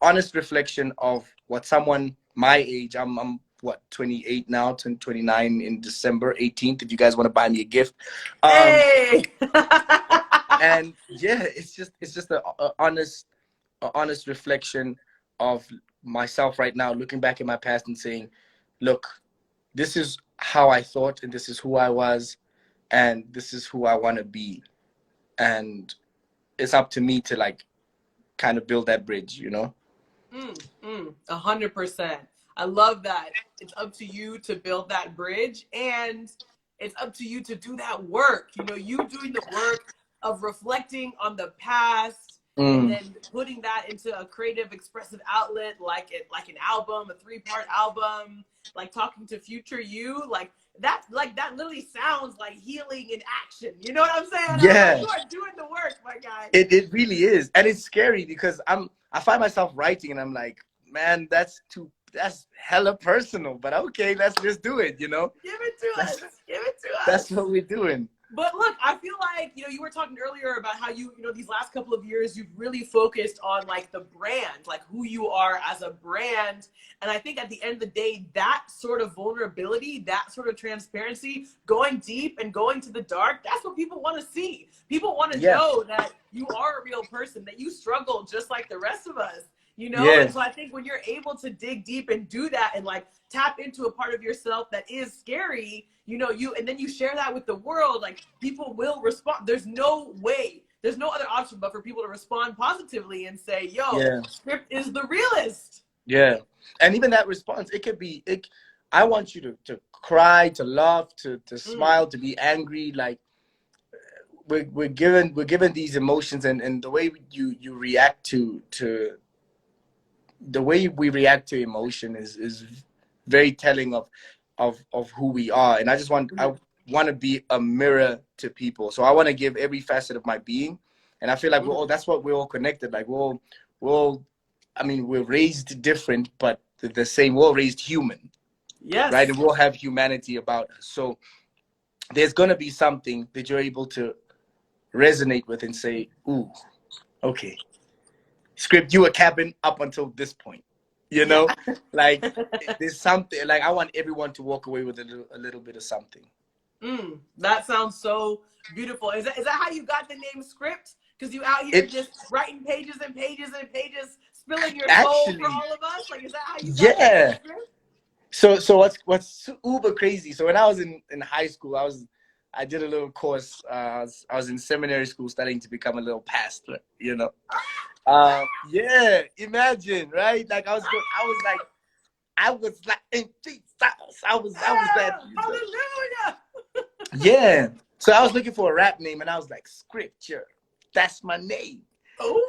honest reflection of what someone my age, I'm what, 28 now, 29 in December 18th, if you guys want to buy me a gift. Hey! And yeah, it's just a honest reflection of myself right now, looking back at my past and saying, look, this is how I thought, and this is who I was, and this is who I want to be. And it's up to me to like kind of build that bridge, you know? 100%. I love that. It's up to you to build that bridge, and it's up to you to do that work. You know, you doing the work of reflecting on the past and then putting that into a creative, expressive outlet, like an album, a 3-part album, like talking to future you, like that literally sounds like healing in action. You know what I'm saying? Yeah. I'm like, you are doing the work, my guy. It really is, and it's scary because I find myself writing, and I'm like, man, that's hella personal, but okay, let's just do it. You know, give it to us. Give it to us. That's what we're doing. But look, I feel like, you know, you were talking earlier about how you know, these last couple of years, you've really focused on like the brand, like who you are as a brand. And I think at the end of the day, that sort of vulnerability, that sort of transparency, going deep and going to the dark, that's what people want to see. People want to know that you are a real person, that you struggle just like the rest of us. You know, and so I think when you're able to dig deep and do that and like tap into a part of yourself that is scary, you know, and then you share that with the world, like people will respond. There's no way, there's no other option but for people to respond positively and say, yo, Skrypt is the realist. Yeah. And even that response, it could be, I want you to cry, to laugh, to smile, to be angry. Like we're given these emotions, and the way you react to the way we react to emotion is very telling of who we are. And I want to be a mirror to people. So I want to give every facet of my being. And I feel like that's what we're all connected. Like we're all, I mean, we're raised different, but the same, we're all raised human. Yes. Right. And we'll have humanity about us. So there's going to be something that you're able to resonate with and say, ooh, okay, Skrypt, you were capping up until this point, you know, like there's something, like I want everyone to walk away with a little bit of something. That sounds so beautiful. Is that how you got the name Skrypt? Because you out here just writing pages and pages and pages, spilling your soul for all of us? Like, is that how you got the name Skrypt? So what's uber crazy? So when I was in high school, I did a little course. I was in seminary school studying to become a little pastor, you know. Yeah, imagine, right? Like I was like in Jesus. I was that. Hallelujah. Yeah. So I was looking for a rap name, and I was like, Scripture. That's my name. Ooh.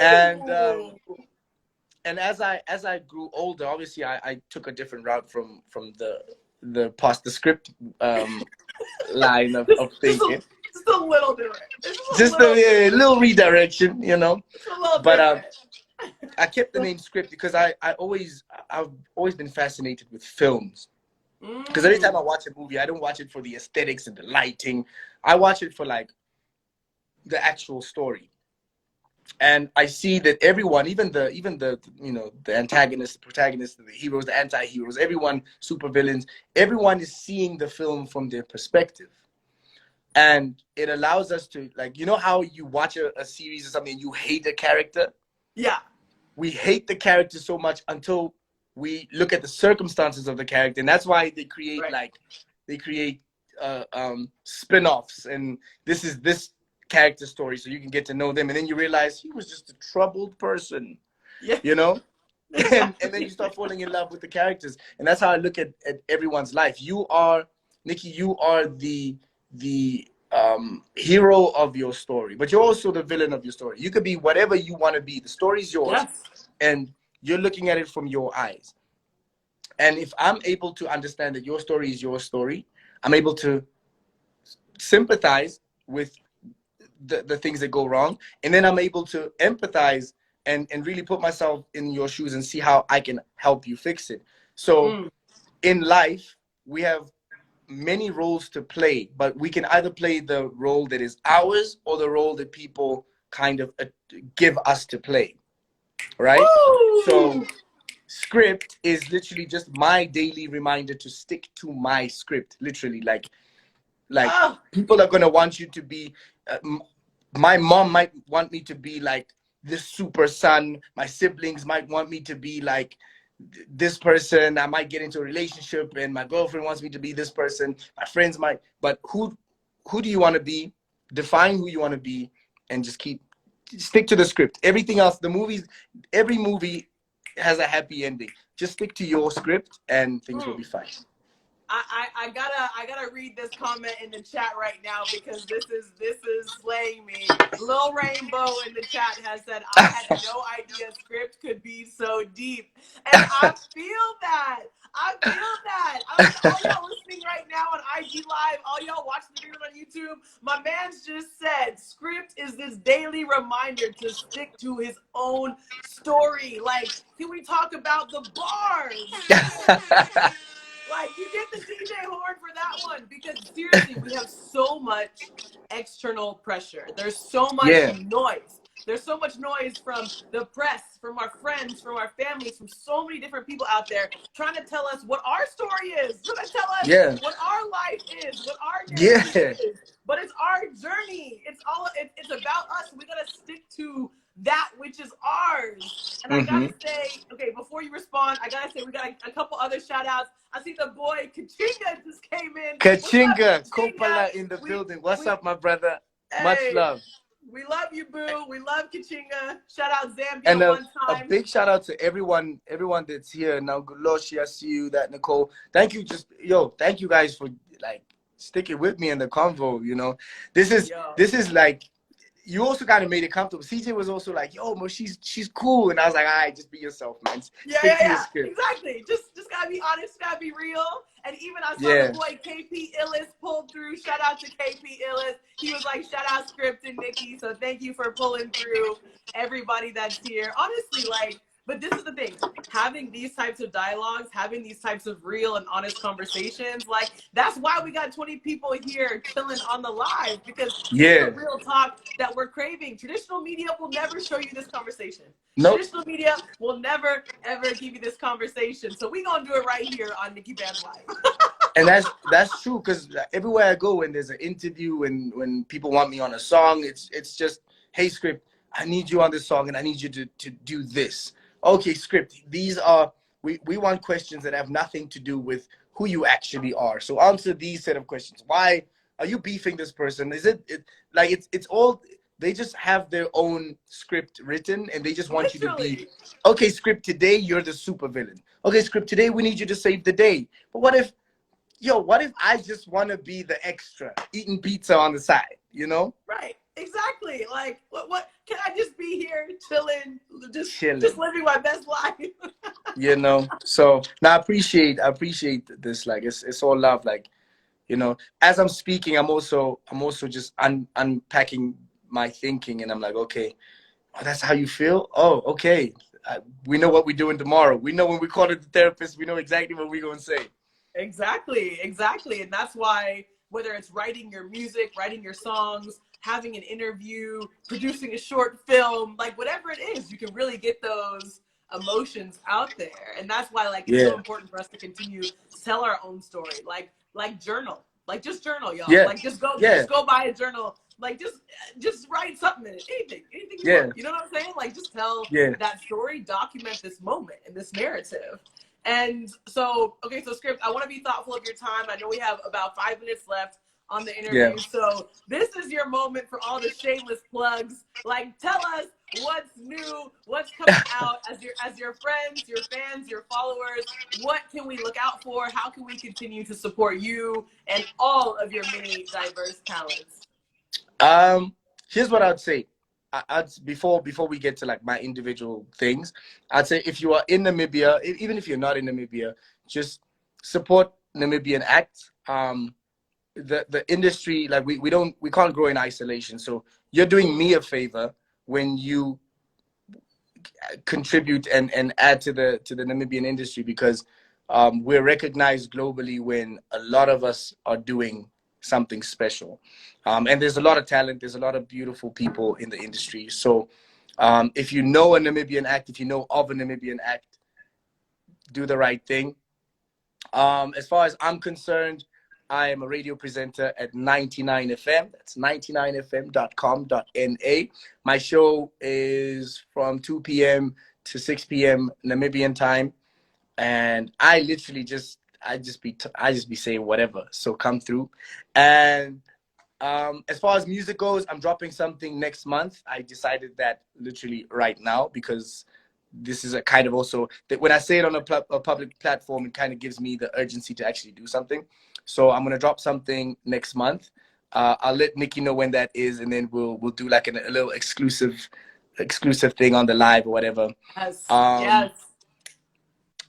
And as I grew older, obviously I took a different route from the Skrypt line of thinking. Just a little different. Just a little redirection, you know. But I kept the name Skrypt because I've always been fascinated with films. Because every time I watch a movie, I don't watch it for the aesthetics and the lighting. I watch it for like the actual story. And I see that everyone, even the you know, the antagonists, the protagonists, the heroes, the anti-heroes, everyone, supervillains, everyone is seeing the film from their perspective. And it allows us to, like, you know how you watch a series or something and you hate a character? Yeah. We hate the character so much until we look at the circumstances of the character. And that's why they create spin-offs. And this is this character story, so you can get to know them. And then you realize he was just a troubled person, you know? and then you start falling in love with the characters. And that's how I look at everyone's life. You are, Nikki, you are the hero of your story, but you're also the villain of your story. You could be whatever you want to be. The story's yours, and you're looking at it from your eyes. And if I'm able to understand that your story is your story, I'm able to sympathize with the things that go wrong, and then I'm able to empathize and really put myself in your shoes and see how I can help you fix it. So in life, we have many roles to play, but we can either play the role that is ours or the role that people kind of give us to play, right? Woo! So Skrypt is literally just my daily reminder to stick to my script. Literally, like people are gonna want you to be. My mom might want me to be like this super son. My siblings might want me to be like this person. I might get into a relationship and my girlfriend wants me to be this person. My friends might, but who do you want to be? Define who you want to be, and just stick to the script. Everything else, every movie has a happy ending. Just stick to your script and things will be fine. I gotta read this comment in the chat right now because this is slaying me. Lil Rainbow in the chat has said, I had no idea Skrypt could be so deep. And I feel that. I feel that. I want all y'all listening right now on IG Live, all y'all watching the video on YouTube, my man's just said Skrypt is this daily reminder to stick to his own story. Like, can we talk about the bars? Like, you get the DJ horn for that one because seriously, we have so much external pressure. There's so much noise. There's so much noise from the press, from our friends, from our families, from so many different people out there trying to tell us what our story is, trying to tell us what our life is, what our narrative is. But it's our journey. It's about us. We gotta stick to that which is ours. And I gotta say, okay, before you respond, I gotta say we got a couple other shout outs. I see the boy Kachinga just came in. Kachinga, Kopala in the building. What's up, my brother? Hey, much love. We love you, boo. We love Kachinga. Shout out Zambia and one time. A big shout out to everyone that's here. Now, Guloshi, I see you, that Nicole. Thank you, thank you guys for like sticking with me in the convo. You know, this is like, you also kind of made it comfortable. CJ was also like, yo, Mo, she's cool. And I was like, all right, just be yourself, man. Yeah. Exactly. Just gotta be honest, gotta be real. And even I saw the boy KP Illis pulled through. Shout out to KP Illis. He was like, shout out Skrypt and Nikki. So thank you for pulling through, everybody that's here. Honestly, like, but this is the thing, having these types of dialogues, having these types of real and honest conversations, like, that's why we got 20 people here chilling on the live, because this is the real talk that we're craving. Traditional media will never show you this conversation. Nope. Traditional media will never, ever give you this conversation. So we gonna do it right here on NIKKI BANZ Live. And that's true, because everywhere I go, when there's an interview, when people want me on a song, it's just, hey, Skrypt, I need you on this song, and I need you to do this. Okay, Skrypt, these are, we want questions that have nothing to do with who you actually are. So answer these set of questions. Why are you beefing this person? Is it's all, they just have their own script written, and they just want you to be, okay, Skrypt, today you're the supervillain. Okay, Skrypt, today we need you to save the day. But what if I just want to be the extra, eating pizza on the side, you know? Right. Exactly. Like, what can I just be here chilling, just living my best life? You know. So now I appreciate this. Like, it's all love. Like, you know, as I'm speaking, I'm also just unpacking my thinking, and I'm like, okay, oh, that's how you feel. Oh, okay. We know what we're doing tomorrow. We know when we call it the therapist. We know exactly what we're gonna say. Exactly. And that's why, whether it's writing your music, writing your songs, having an interview, producing a short film, like whatever it is, you can really get those emotions out there. And that's why, like, it's so important for us to continue to tell our own story. Like journal. Like, just journal, y'all. Like, just go buy a journal. Like, just write something in it. Anything you want. You know what I'm saying? Like, just tell that story, document this moment and this narrative. And so, okay, so Skrypt, I want to be thoughtful of your time. I know we have about 5 minutes left on the interview. So this is your moment for all the shameless plugs. Like, tell us what's new, what's coming out as your friends, your fans, your followers. What can we look out for? How can we continue to support you and all of your many diverse talents? Here's what I'd say. Before we get to like my individual things, I'd say if you are in Namibia, even if you're not in Namibia, just support Namibian acts. The industry, like, we can't grow in isolation. So you're doing me a favor when you contribute and add to the Namibian industry, because we're recognized globally when a lot of us are doing something special. And there's a lot of talent, there's a lot of beautiful people in the industry. So if you know a Namibian act, if you know of a Namibian act, do the right thing. As far as I'm concerned, I am a radio presenter at 99 FM. That's 99fm.com.na. My show is from 2 p.m. to 6 p.m. Namibian time. And I literally just be saying whatever. So come through. And as far as music goes, I'm dropping something next month. I decided that literally right now, because this is a kind of also that when I say it on a public platform, it kind of gives me the urgency to actually do something. So I'm gonna drop something next month. I'll let Nikki know when that is, and then we'll do like a little exclusive thing on the live or whatever. Yes. Um, Yes.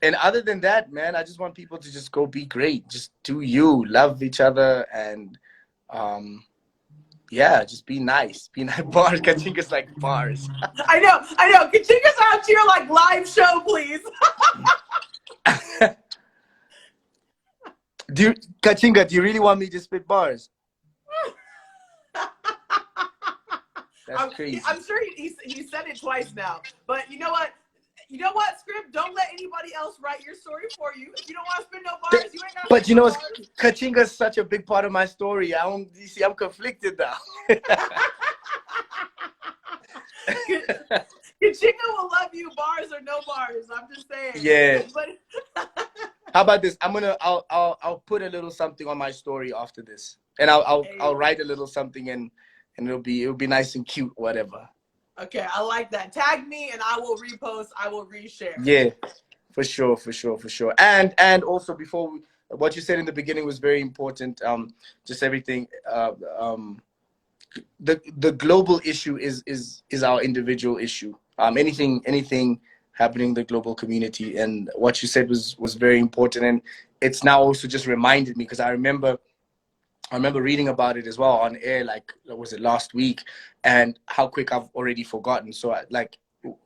and other than that, man, I just want people to just go be great. Just do you, love each other, and yeah, just be nice. Be nice. Bars, Kachinga's like bars. I know. Kachinga's out here like live show, please. Kachinga, do you really want me to spit bars? That's crazy. I'm sure he said it twice now. But you know what? You know what, Skrypt? Don't let anybody else write your story for you. If you don't want to spit no bars, you ain't got to. But you know, Kachinga's such a big part of my story. You see, I'm conflicted now. Kachinga will love you, bars or no bars. I'm just saying. Yeah. But how about this? I'll put a little something on my story after this, and I'll write a little something, and it'll be nice and cute, whatever. Okay, I like that. Tag me and I will repost. I will reshare. Yeah, for sure. And also what you said in the beginning was very important. Just everything. The global issue is our individual issue. Anything happening in the global community, and what you said was very important, and it's now also just reminded me, because I remember reading about it as well on air, like, was it last week, and how quick I've already forgotten. So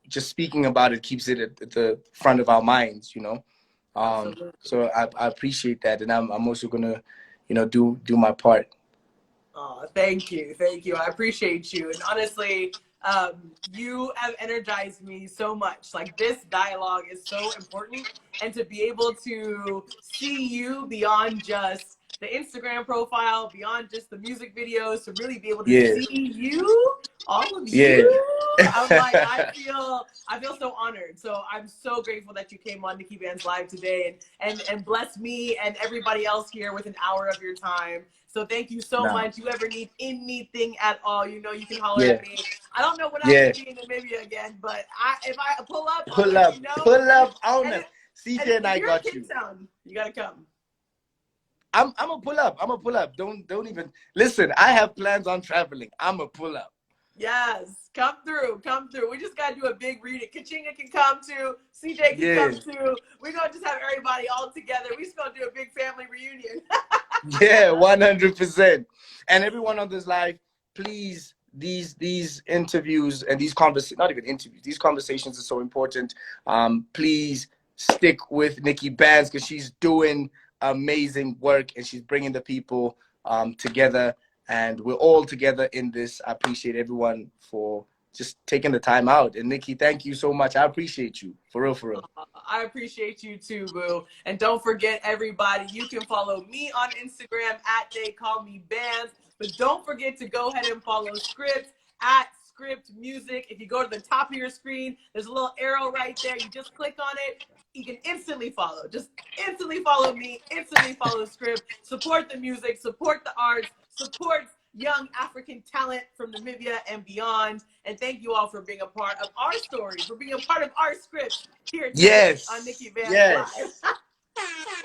just speaking about it keeps it at the front of our minds, you know. So I appreciate that, and I'm also gonna, do my part. Oh, thank you. I appreciate you, and honestly, you have energized me so much. Like, this dialogue is so important, and to be able to see you beyond just the Instagram profile, beyond just the music videos, to really be able to see you, all of you. I'm like, I feel so honored. So I'm so grateful that you came on Nikki Banz Live today and blessed me and everybody else here with an hour of your time. So thank you so much. You ever need anything at all, you can holler at me. I don't know when I'm going to be in Namibia again, but if I pull up, pull up on us. CJ and I got you. You got to come. I'm gonna pull up. Don't even listen. I have plans on traveling. I'm gonna pull up. Yes, come through. We just gotta do a big reading. Kachinga can come too. CJ can come too. We're gonna just have everybody all together. We're just gonna do a big family reunion. Yeah, 100%. And everyone on this live, please, these interviews and these not even interviews, these conversations are so important. Please stick with Nikki Banz, because she's doing amazing work, and she's bringing the people together, and we're all together in this. I appreciate everyone for just taking the time out. And Nikki, thank you so much. I appreciate you, for real. I appreciate you too, boo. And don't forget, everybody, you can follow me on Instagram at @TheyCallMeBanz, but don't forget to go ahead and follow Skrypt at Skrypt Music. If you go to the top of your screen, there's a little arrow right there. You just click on it. You can instantly follow. Just instantly follow me, instantly follow Skrypt. Support the music, support the arts, support young African talent from Namibia and beyond. And thank you all for being a part of our story, for being a part of our script here today on Nikki Banz Live.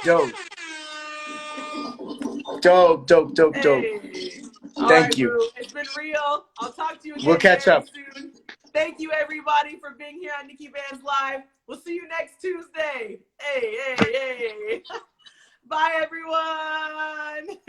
Dope. Hey. Thank you. Boo. It's been real. I'll talk to you again. We'll catch up soon. Thank you, everybody, for being here on Nikki Banz Live. We'll see you next Tuesday. Hey. Bye, everyone.